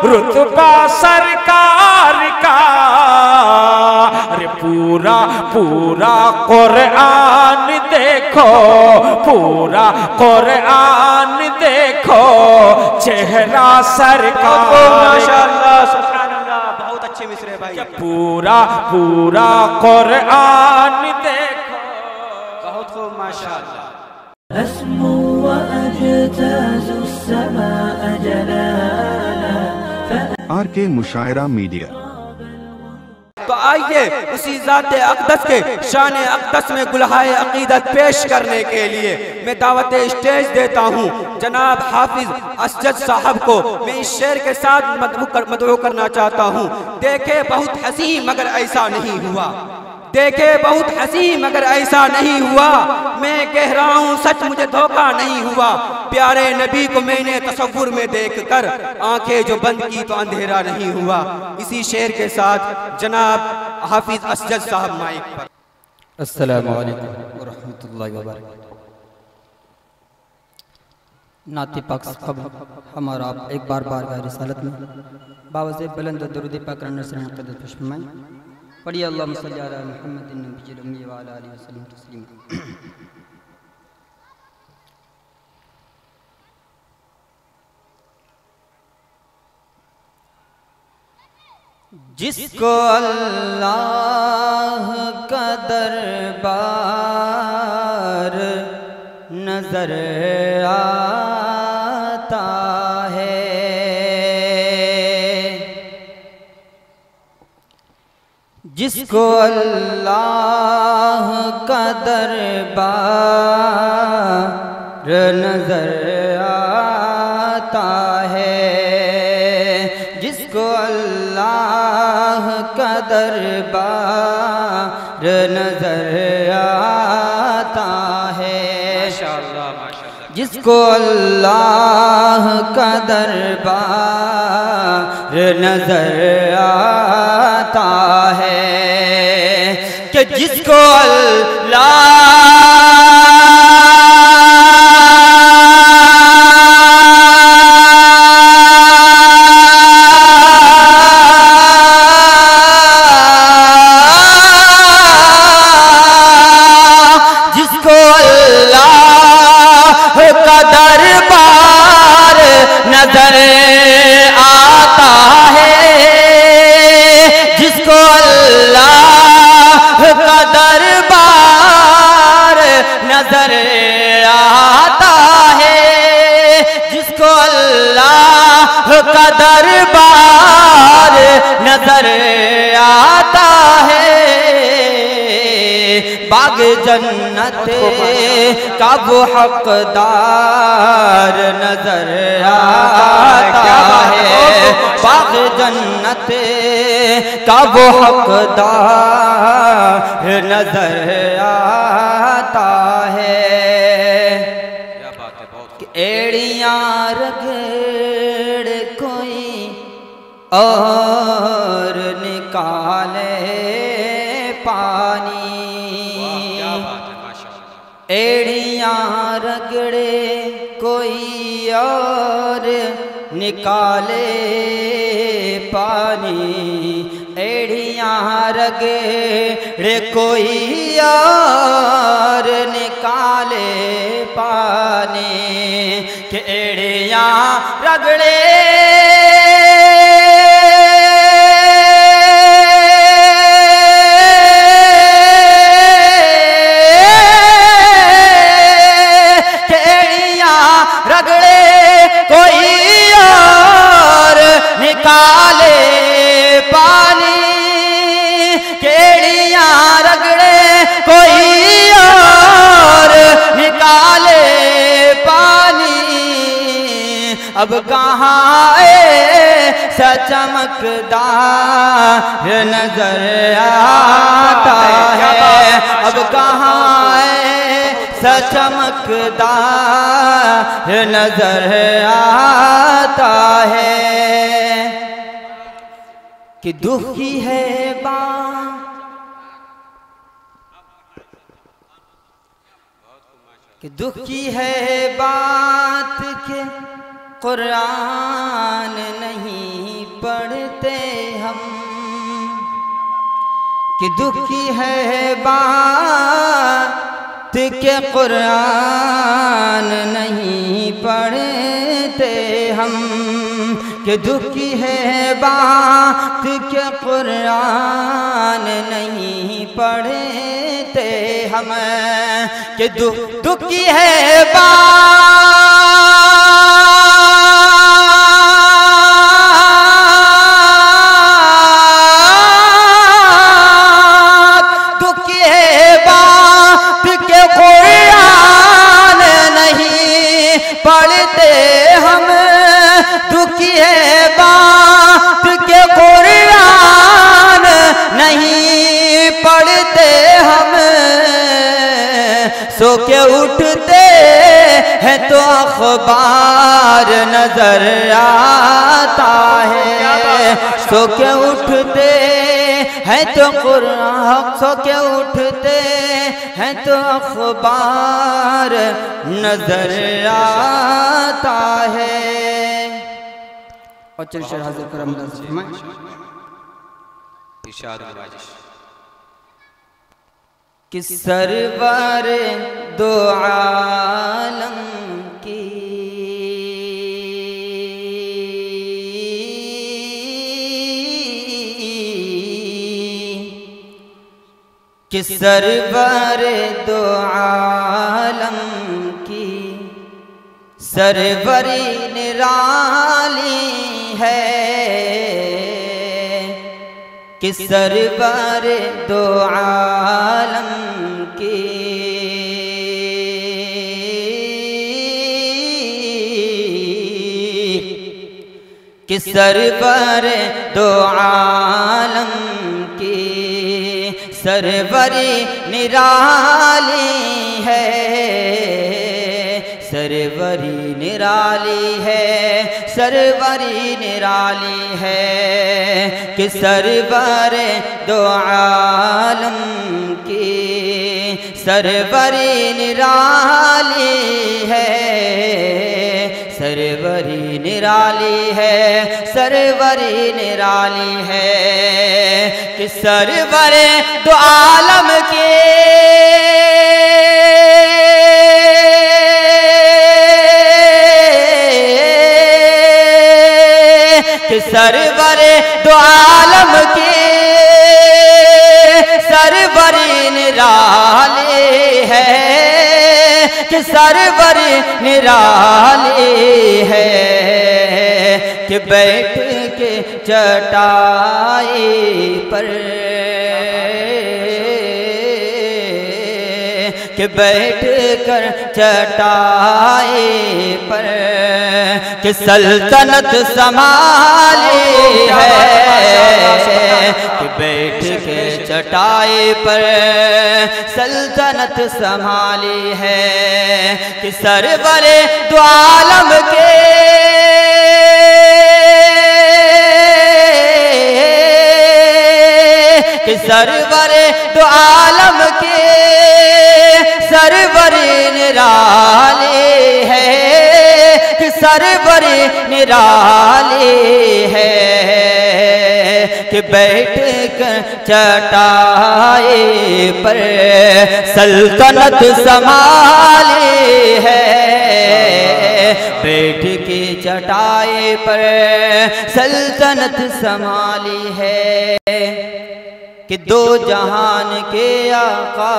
رتبہ سرکار کا، ارے پورا پورا قرآن دیکھو، پورا قرآن دیکھو، چہرہ سرکار، ماشاءاللہ سبحان اللہ، بہت اچھے مصرے بھائی، پورا پورا قرآن دیکھو، بہت خوب ماشاءاللہ۔ أسمو وأجتاز السماء جلالا آر کے مشاعرہ میڈیا۔ تو آئیے اسی ذات اقدس کے شان اقدس میں گلہائے عقیدت پیش کرنے کے لیے میں دعوت اسٹیج دیتا ہوں جناب حافظ اسجد صاحب کو۔ میں اس شعر کے ساتھ مدعو کرنا چاہتا ہوں۔ دیکھے بہت حسین مگر ایسا نہیں ہوا، دیکھے بہت حسین مگر ایسا نہیں ہوا، میں کہہ رہا ہوں سچ مجھے دھوکہ نہیں ہوا، پیارے نبی کو میں نے تصور میں دیکھ کر آنکھیں جو بند کی تو اندھیرا نہیں ہوا۔ اسی شعر کے ساتھ جناب حافظ اسجد صاحب مائک پر۔ السلام علیکم ورحمۃ اللہ وبرکاتہ۔ نعت پاک سے قبل ہمارا آپ ایک بار بارگاہ رسالت میں باوضع بلند درود پاک رنر سے مقدس پیش فرمائیں۔ پڑھیے اللہم صلی علی محمد النبی الامی وعلی آلہ وسلم تسلیما۔ جس کو اللہ کا دربار نظر آتا ہے، جس کو اللہ کا دربار نظر آتا ہے، جس کو اللہ کا دربار نظر آتا ہے، جس کو اللہ کا دربار نظر آتا ہے، کہ جس کو نظر آتا ہے، جس کو اللہ کا دربار نظر آتا ہے، جس کو اللہ کا دربار نظر آتا ہے، باغ جنت کا وہ حقدار نظر آتا ہے، باغ جنت کا وہ حقدار نظر آتا ہے، کہ ایڑیاں رگڑ کوئی اور نکالے پانی، ایڑیاں رگڑے کوئی اور نکالے پانی، ایڑیاں رگڑے کوئی اور نکالے پانی، کہ ایڑیاں رگڑے نکالے پانی، کیڑیاں رگڑے کوئی اور نکالے پانی، اب کہاں ایسا چمکدار نظر آتا ہے، اب کہاں ایسا چمکدار نظر آتا ہے، کہ دکھی ہے بات کہ دکھی ہے بات کہ قرآن نہیں دکھی ہے بات کہ قرآن نہیں پڑھتے ہم، کہ دکھی ہے بات کہ قرآن نہیں پڑھتے ہم، کہ دکھی ہے پڑھتے ہم، دکھی ہے بات کہ قرآن نہیں پڑھتے ہم، سو کے اٹھتے ہیں تو اخبار نظر آتا ہے، سو کے اٹھتے ہیں تو قرآن، سو کے اٹھتے ہیں تو اخبار نظر آتا ہے۔ اور چل شعر حاضر کرم اللہ سے فرمائیں۔ ارشاد نوازش۔ کہ سرور دو عالم کی کہ سرور دو عالم کی سروری نرالی ہے، کہ سرور دو عالم کی کہ سرور دو عالم کی سروری نرالی ہے، سروری نرالی ہے، سروری نرالی ہے، کہ سرور دو عالم کی سروری نرالی ہے، سروری نرالی ہے، سروری نرالی ہے، کہ سرور دو عالم کے کہ سرور دو عالم کے سروری نرالی ہے، کہ سروری نرالی ہے، کہ بیٹھ کے چٹائی پر، کہ بیٹھ کر چٹائی پر کہ سلطنت سنبھالی ہے، کہ بیٹھ کے چٹائی پر سلطنت سنبھالی ہے، کہ سرور دو عالم کے کہ سرور دو عالم کے سروری نرالی ہے، کہ سروری نرالی ہے، کہ بیٹھ کر چٹائی پر سلطنت سنبھالی ہے، بیٹھ کی چٹائی پر سلطنت سنبھالی ہے، کہ دو جہان کے آقا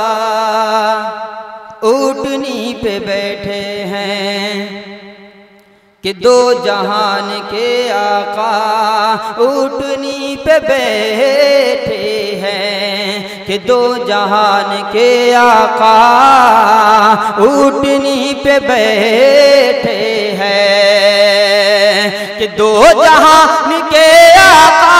اونٹنی پہ بیٹھے ہیں، کہ دو جہان کے آقا اونٹنی پہ بیٹھے ہیں، کہ دو جہان کے آقا اونٹنی پہ بیٹھے ہیں، کہ دو جہان کے آقا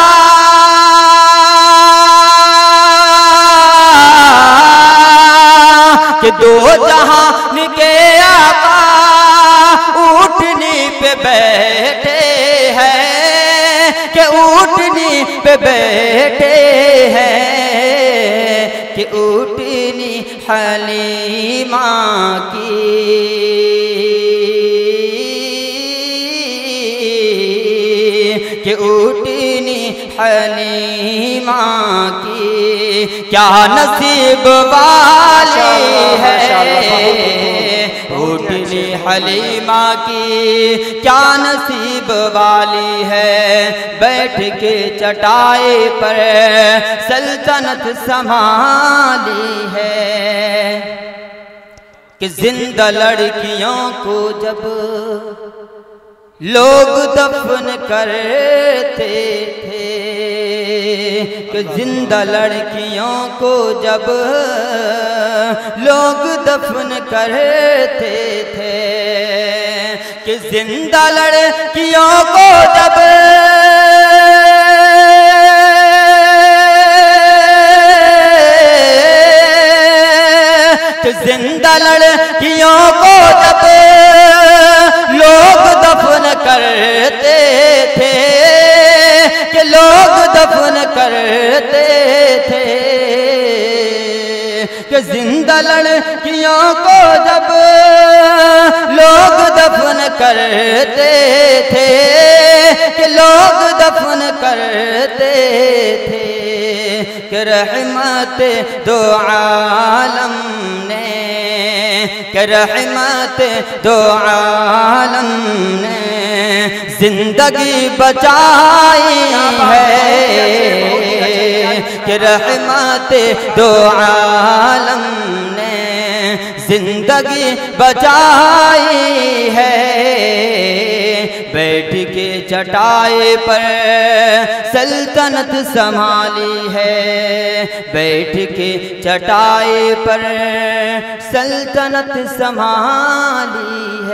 کہ دو جہان کے آقا اونٹنی پہ بیٹھے ہیں، کہ اونٹنی پہ بیٹھے ہیں، کہ اونٹنی حلیمہ کی کہ اونٹنی حلیمہ کی کیا نصیب والی ہے اٹھلی حلیمہ کی کیا نصیب والی ہے بیٹھ کے چٹائی پر سلطنت سنبھالی ہے کہ زندہ لڑکیوں کو جب لوگ دفن کرتے تھے کہ زندہ لڑکیوں کو جب لوگ دفن کرتے تھے کہ زندہ لڑکیوں کو جب کہ زندہ لڑکیوں کو جب لوگ دفن کرتے تھے کہ لوگ دفن کرتے تھے کہ زندہ لڑکیوں کو جب لوگ دفن کرتے تھے کہ لوگ دفن کرتے تھے کہ رحمت دو عالم نے کہ رحمت دو عالم نے زندگی بچائی ہے کہ رحمت دو عالم نے زندگی بچائی ہے بیٹھ کے چٹائی پر سلطنت سنبھالی ہے بیٹھ کے چٹائی پر سلطنت سنبھالی